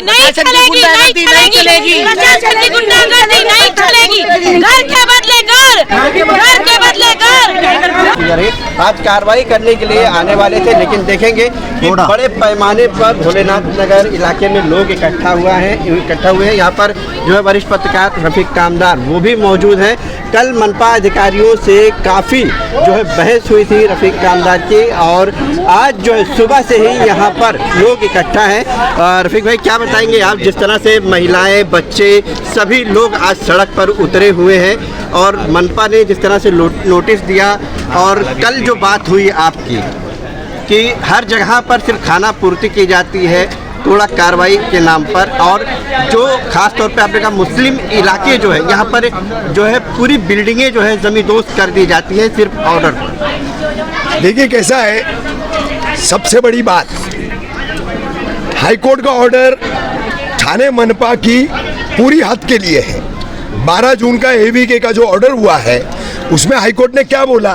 नहीं चलेगी, नहीं चलेगी, प्रशासन की गुंडागर्दी नहीं चलेगी। घर के बदले घर के बदले घर। आज कार्रवाई करने के लिए आने वाले थे, लेकिन देखेंगे कि बड़े पैमाने पर भोलेनाथ नगर इलाके में लोग इकट्ठा हुए हैं। यहाँ पर जो है वरिष्ठ पत्रकार रफीक कामदार वो भी मौजूद हैं। कल मनपा अधिकारियों से काफ़ी जो है बहस हुई थी रफीक कामदार की, और आज जो है सुबह से ही यहाँ पर लोग इकट्ठा हैं। रफीक भाई क्या बताएंगे आप, जिस तरह से महिलाएं, बच्चे सभी लोग आज सड़क पर उतरे हुए हैं और मनपा ने जिस तरह से नोटिस दिया, और कल जो बात हुई आपकी कि हर जगह पर सिर्फ खाना पूर्ति की जाती है थोड़ा कार्रवाई के नाम पर, और जो खास तौर पे आपने कहा मुस्लिम इलाके जो है यहाँ पर जो है पूरी बिल्डिंगें जो है जमींदोज़ कर दी जाती है सिर्फ ऑर्डर पर। देखिए कैसा है, सबसे बड़ी बात हाईकोर्ट का ऑर्डर थाने मनपा की पूरी हद के लिए है। 12 जून का एवीके का जो ऑर्डर हुआ है उसमें हाईकोर्ट ने क्या बोला,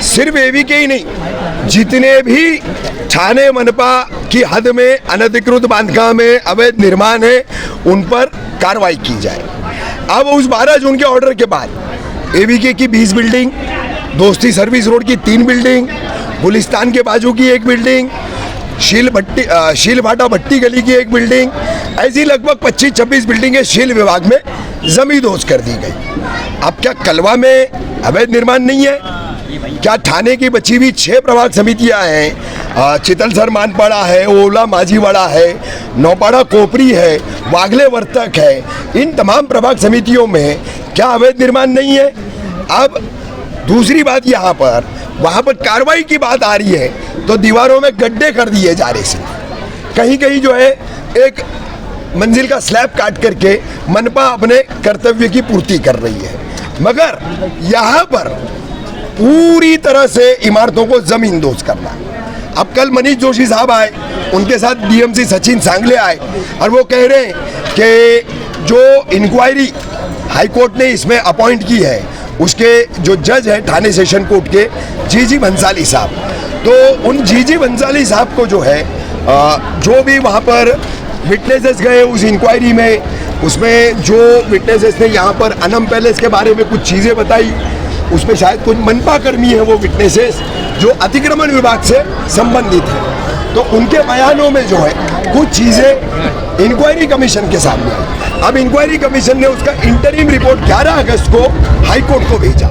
सिर्फ एवीके ही नहीं, जितने भी थाने मनपा की हद में अनधिकृत बांधकाम है, अवैध निर्माण है, उन पर कार्रवाई की जाए। अब उस 12 जून के ऑर्डर के बाद एवीके की 20 बिल्डिंग, दोस्ती सर्विस रोड की 3 बिल्डिंग, गुलिस्तान के बाजू की 1 बिल्डिंग, शील भाटा भट्टी गली की 1 बिल्डिंग, ऐसी लगभग 25-26 बिल्डिंगें शील विभाग में जमींदोज कर दी गई। अब क्या कलवा में अवैध निर्माण नहीं है? क्या थाने की बची हुई 6 प्रभाग समितियां हैं, चितलसर मानपाड़ा है, ओला माझीवाड़ा है, नौपाड़ा कोपरी है, वागले वर्तक है, इन तमाम प्रभाग समितियों में क्या अवैध निर्माण नहीं है? अब दूसरी बात, यहाँ पर वहाँ पर कार्रवाई की बात आ रही है तो दीवारों में गड्ढे कर दिए जा रहे हैं। कहीं कहीं जो है एक मंजिल का स्लैब काट करके मनपा अपने कर्तव्य की पूर्ति कर रही है, मगर यहाँ पर पूरी तरह से इमारतों को जमींदोज करना। अब कल मनीष जोशी साहब आए, उनके साथ डीएमसी सचिन सांगले आए, और वो कह रहे हैं कि जो इंक्वायरी हाईकोर्ट ने इसमें अपॉइंट की है उसके जो जज हैं थाने सेशन कोर्ट के जीजी भंसाली साहब, तो उन जीजी भंसाली साहब को जो है जो भी वहाँ पर विटनेसेस गए उस इंक्वायरी में, उसमें जो विटनेसेस ने यहाँ पर अनम पैलेस के बारे में कुछ चीज़ें बताई, उसमें शायद कुछ मनपा कर्मी हैं वो विटनेसेस जो अतिक्रमण विभाग से संबंधित हैं, तो उनके बयानों में जो है कुछ चीज़ें इंक्वायरी कमीशन के सामने आई। अब इंक्वायरी कमीशन ने उसका इंटरिम रिपोर्ट 11 अगस्त को हाईकोर्ट को भेजा,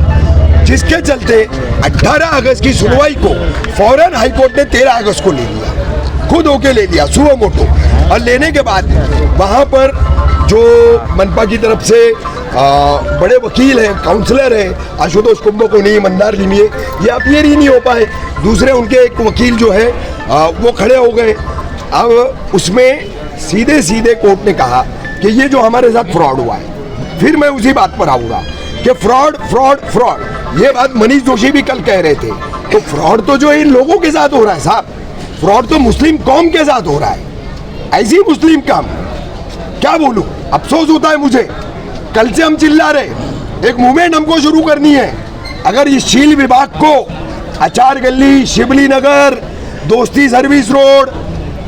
जिसके चलते 18 अगस्त की सुनवाई को फौरन हाईकोर्ट ने 13 अगस्त को ले लिया, खुद होके ले लिया सुओ मोटो। और लेने के बाद वहाँ पर जो मनपा की तरफ से बड़े वकील हैं, काउंसलर हैं, आशुतोष कुंभकोणी, मंदार लिमिये, ये अपीयर ही नहीं हो पाए। दूसरे उनके एक वकील जो है वो खड़े हो गए। अब उसमें सीधे सीधे कोर्ट ने कहा कि ये जो हमारे साथ फ्रॉड हुआ है, फिर मैं उसी बात पर आऊँगा कि फ्रॉड फ्रॉड फ्रॉड, ये बात मनीष जोशी भी कल कह रहे थे। तो फ्रॉड तो जो इन लोगों के साथ हो रहा है साहब, फ्रॉड तो मुस्लिम कौम के साथ हो रहा है, ऐसी मुस्लिम कौम, क्या बोलूं, अफसोस होता है मुझे। कल से हम चिल्ला रहे, एक मूवमेंट हमको शुरू करनी है। अगर इस शील विभाग को आचार गली, शिवली नगर, दोस्ती सर्विस रोड,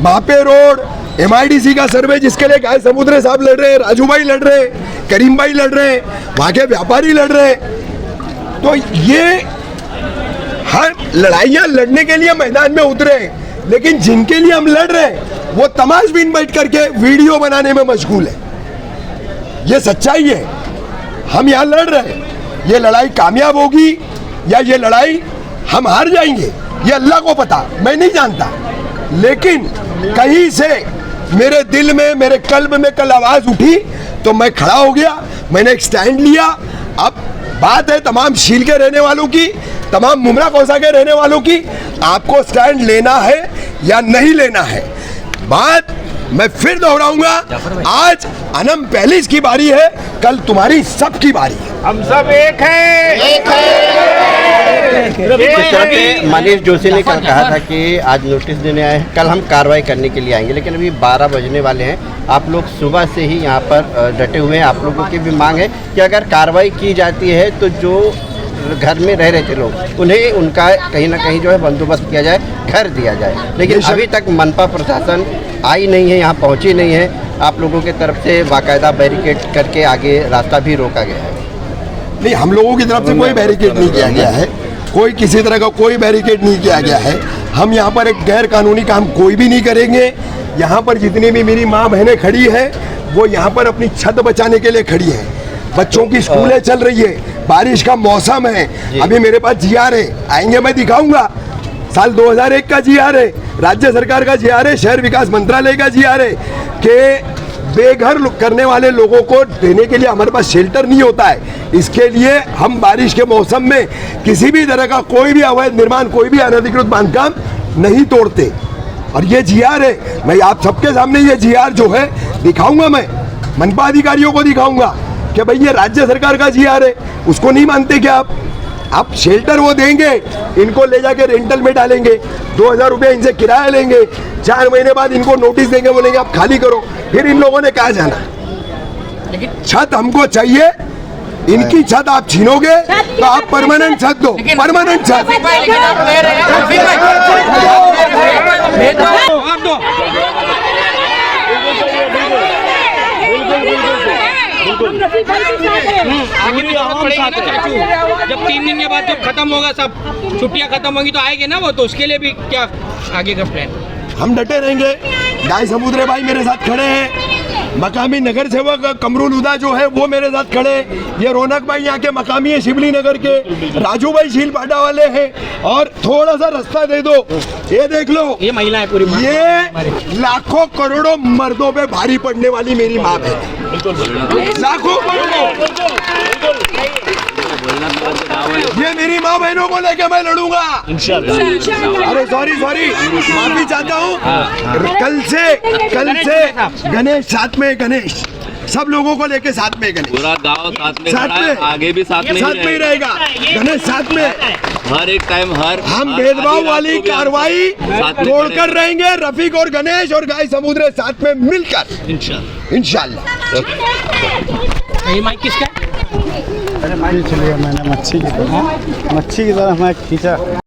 मापे रोड, MIDC का सर्वे जिसके लिए गाय समुद्रे साहब लड़ रहे हैं, राजू भाई लड़ रहे हैं, करीम भाई लड़ रहे हैं, वहाँ के व्यापारी लड़ रहे हैं, तो ये हर लड़ाइयाँ लड़ने के लिए मैदान में उतरे हैं, लेकिन जिनके लिए हम लड़ रहे हैं वो तमाशबीन बैठ करके वीडियो बनाने में मशगूल है। ये सच्चाई है, हम यहाँ लड़ रहे हैं, ये लड़ाई कामयाब होगी या ये लड़ाई हम हार जाएंगे ये अल्लाह को पता, मैं नहीं जानता। लेकिन कहीं से मेरे दिल में, मेरे कल्ब में कल आवाज़ उठी तो मैं खड़ा हो गया, मैंने एक स्टैंड लिया। अब बात है तमाम शील के रहने वालों की, तमाम मुमरा कौसा के रहने वालों की, आपको स्टैंड लेना है या नहीं लेना है। बात मैं फिर दोहराऊंगा, आज अनम पैलेस की बारी है, कल तुम्हारी सब की बारी है। हम सब एक हैं, एक हैं। मनीष जोशी ने कल कहा था कि आज नोटिस देने आए हैं, कल हम कार्रवाई करने के लिए आएंगे, लेकिन अभी 12 बजने वाले हैं। आप लोग सुबह से ही यहाँ पर डटे हुए हैं। आप लोगों की भी मांग है कि अगर कार्रवाई की जाती है तो जो घर में रह रहे थे लोग, उन्हें उनका कहीं ना कहीं जो है बंदोबस्त किया जाए, घर दिया जाए। लेकिन अभी तक मनपा प्रशासन आई नहीं है, यहाँ पहुँची नहीं है। आप लोगों की तरफ से बाकायदा बैरिकेड करके आगे रास्ता भी रोका गया है। नहीं, हम लोगों की तरफ से कोई बैरिकेड नहीं किया गया है, कोई किसी तरह का कोई बैरिकेड नहीं किया गया है। हम यहाँ पर एक गैर कानूनी काम कोई भी नहीं करेंगे। यहाँ पर जितनी भी मेरी माँ बहनें खड़ी है वो यहाँ पर अपनी छत बचाने के लिए खड़ी है। बच्चों की स्कूलें चल रही है, बारिश का मौसम है। अभी मेरे पास GR है, आएंगे मैं दिखाऊंगा। साल 2001 का GR है, राज्य सरकार का GR है, शहर विकास मंत्रालय का GR है कि बेघर करने वाले लोगों को देने के लिए हमारे पास शेल्टर नहीं होता है। इसके लिए हम बारिश के मौसम में किसी भी तरह का कोई भी अवैध निर्माण, कोई भी अनधिकृत बांधकाम नहीं तोड़ते। और ये GR है, मैं आप सबके सामने ये GR जो है दिखाऊंगा, मैं मनपा अधिकारियों को दिखाऊंगा कि भाई ये राज्य सरकार का GR है। उसको नहीं मानते क्या आप शेल्टर वो देंगे, इनको ले जाके रेंटल में डालेंगे, 2000 रुपये इनसे किराया लेंगे, 4 महीने बाद इनको नोटिस देंगे, बोलेंगे आप खाली करो। फिर इन लोगों ने कहा जाना, छत हमको चाहिए, इनकी छत आप छीनोगे तो आप परमानेंट छत दो, परमानेंट छत। आगे भी जरूरत पड़ेगी ना चाचू, जब 3 दिन के बाद जब खत्म होगा, सब छुट्टियां खत्म होंगी तो आएंगे ना वो, तो उसके लिए भी क्या आगे का प्लान? हम डटे रहेंगे। गाय समुद्रे भाई मेरे साथ खड़े हैं, मकामी नगर सेवक कमरुल हुदा जो है वो मेरे साथ खड़े हैं, ये रौनक भाई यहाँ के मकामी है शिवली नगर के, राजू भाई झील पाटा वाले हैं। और थोड़ा सा रास्ता दे दो, ये देख लो, ये महिला है पूरी, ये लाखों करोड़ों मर्दों पे भारी पड़ने वाली मेरी माँ है, लाखों करोड़ों। ये मेरी माँ बहनों को लेके मैं लड़ूंगा। अरे सॉरी माफी चाहता हूँ। कल से गणेश साथ में, गणेश सब लोगों को लेके साथ में, गणेश पूरा गांव साथ में, आगे भी साथ में ही रहेगा। गणेश साथ में हर एक टाइम, हम भेदभाव वाली कार्रवाई तोड़कर रहेंगे। रफीक और गणेश और गाय समुद्र साथ में मिलकर इंशाल्लाह। ये माइक किसका है? मैंने मच्छी की तरह मैं खींचा।